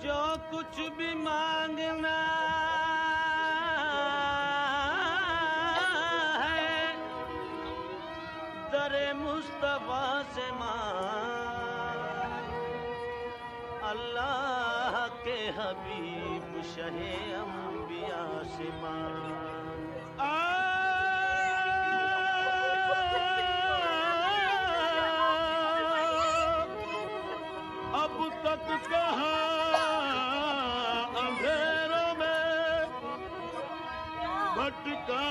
جو کچھ بھی مانگنا ہے در مصطفیٰ سے مانگ، اللہ کے حبیب شہ انبیاء سے مانگ۔ اب تک کہاں اندھیروں میں بھٹکا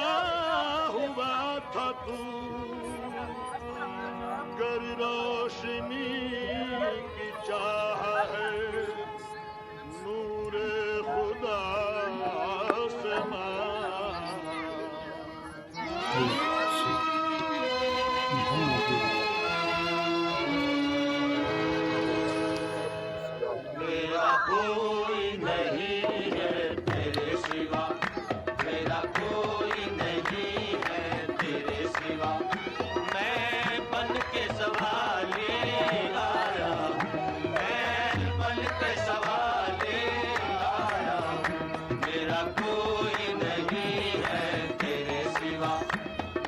ہوا تھا تو، گر روشنی کی چاہ ہے نور خدا سے مانگ۔ میرا کوئی نہیں ہے تیرے سوا، میرا کوئی نہیں ہے تیرے سوا، میں بن کے سوالی آیا، میں بن کے سوالی آیا، میرا کوئی نہیں ہے تیرے سوا،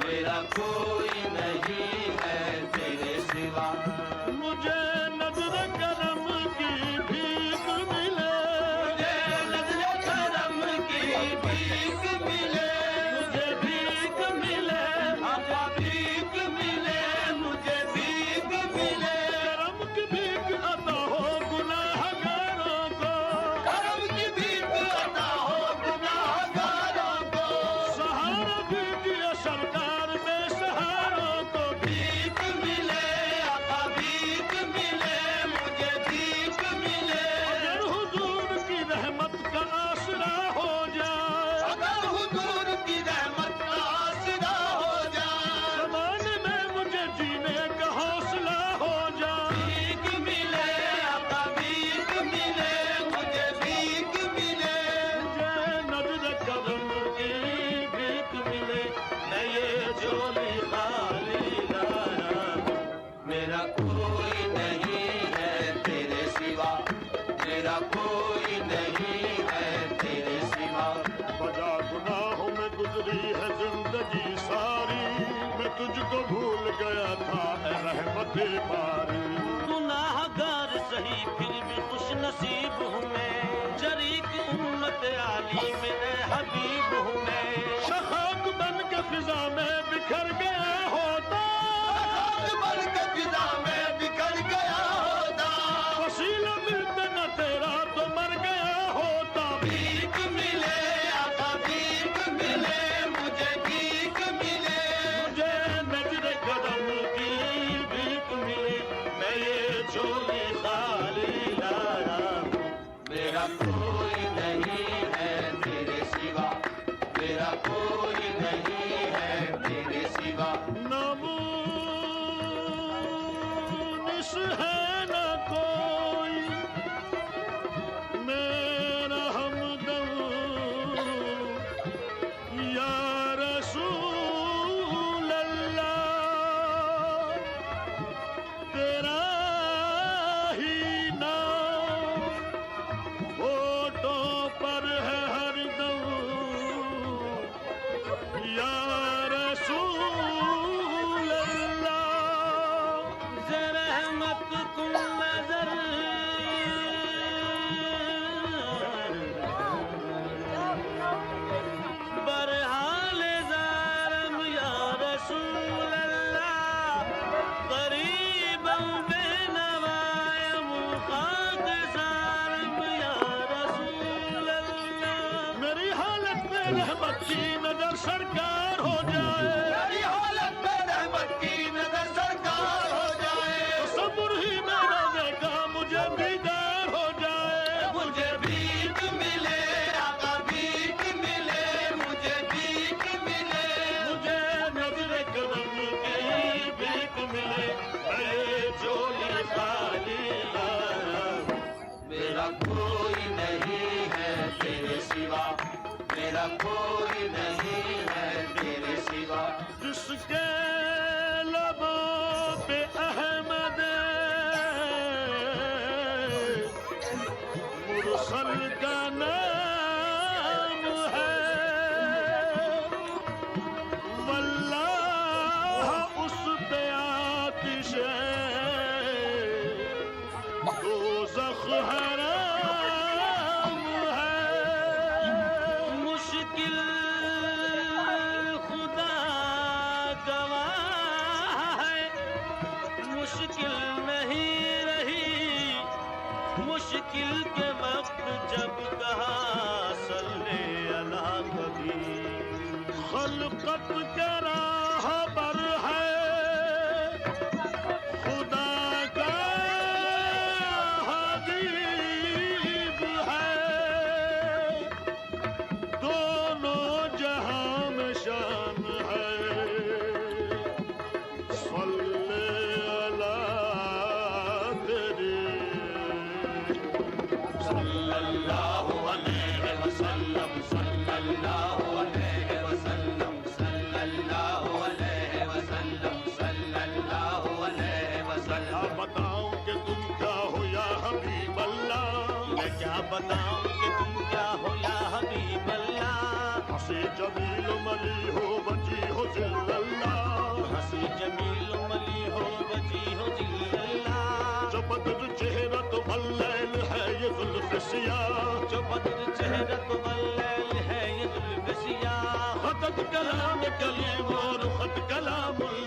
میرا کوئی نہیں ہے تیرے سوا۔ مجھے نظر کرم کی بھیک ملے، مجھے نظر کرم کی بھیک ملے، مجھے بھیک ملے، آقا بھیک ملے، مجھے بھیک ملے۔ کرم کی بھیک عطا ہو گناہ گاروں کو، کرم کی بھیک عطا ہو گناہ گاروں کو، سہارا دیجیے سرکار بے سہاروں کو۔ بھیک ملے آقا بھیک ملے، مجھے بھیک ملے۔ اگر حضور کی رحمت کا آسرا ہو جائے، اگر حضور کی رحمت کا آسرا ہو جائے، زمانے میں مجھے جینے کا حوصلہ ہو جائے۔ بھیک ملے آقا بھیک ملے، مجھے بھیک ملے، مجھے نظر کرم کی بھیک ملے، میں یہ جھولی خالی لایا ہوں۔ میرا کوئی نہیں ہے تیرے سوا، میرا کوئی نہیں ہے تیرے سوا۔ بجا گناہوں میں گزری ہے زندگی ساری، میں تجھ کو بھول گیا تھا اے رحمت باری۔ گناہ گار سہی پھر بھی خوش نصیب ہوں میں، شریک امت عالی میں اے حبیب ہوں میں۔ شخاک بن کے فضا میں بکھر گیا ہوتا، شخاک بن کے فضا میں بکھر گیا ہوتا، وسیلہ ملتا نہ تیرا تو مر گیا ہوتا۔ بھیک ملے آقا بھیک ملے، مجھے بھیک ملے، مجھے نظر کرم کی بھیک ملے، میں یہ جھولی خالی لایا ہوں۔ میرا کوئی نہیں ہے تیرے سوا، میرا کوئی نہیں ہے تیرے سوا۔ نامونس ہے نہ کوئی میرا ہمدم یا رسول اللہ، تیرا ہی نام ہوٹوں پر ہے ہر دم، یا رسول اللہ۔ رحمت کن نظر برحال زارم یا رسول اللہ، غریبم بے نوایم خاک سارم یا رسول اللہ۔ میری حالت میں رحمت کی نظر سرکار ہو جائے، میری حالت میں رحمت کی نظر سرکار ہو جائے، صبر ہی میرا وصل کا نام ہے واللہ اس پہ آتش دوزخ حرام ہے مشکل خدا گواہ ہے مشکل نہیں رہی مشکل کے وقت جب کہا صلی اللہ کبھی خلقت کے راہ پر ہے خدا کا حبیب ہے دونوں جہاں میں شان ہے صلی اللہ تیری صلی اللہ علیہ وسلم صلی اللہ علیہ وسلم صلی اللہ علیہ وسلم صلی اللہ علیہ وسلم بتاؤں کہ تم کیا ہو یا حبیب اللہ میں کیا بتاؤں کہ تم کیا ہو یا حبیب اللہ ہنسی جمیل ملی ہو بچی ہو ذل اللہ ہنسی جمیل ملی ہو بچی ہو ذل اللہ جو بدر چہرہ تو واللیل ہے یہ زلف سیاہ جو بدر چہرہ تو واللیل ہے یہ زلف سیاہ خطت کلام کلیم اور خط کلام اللہ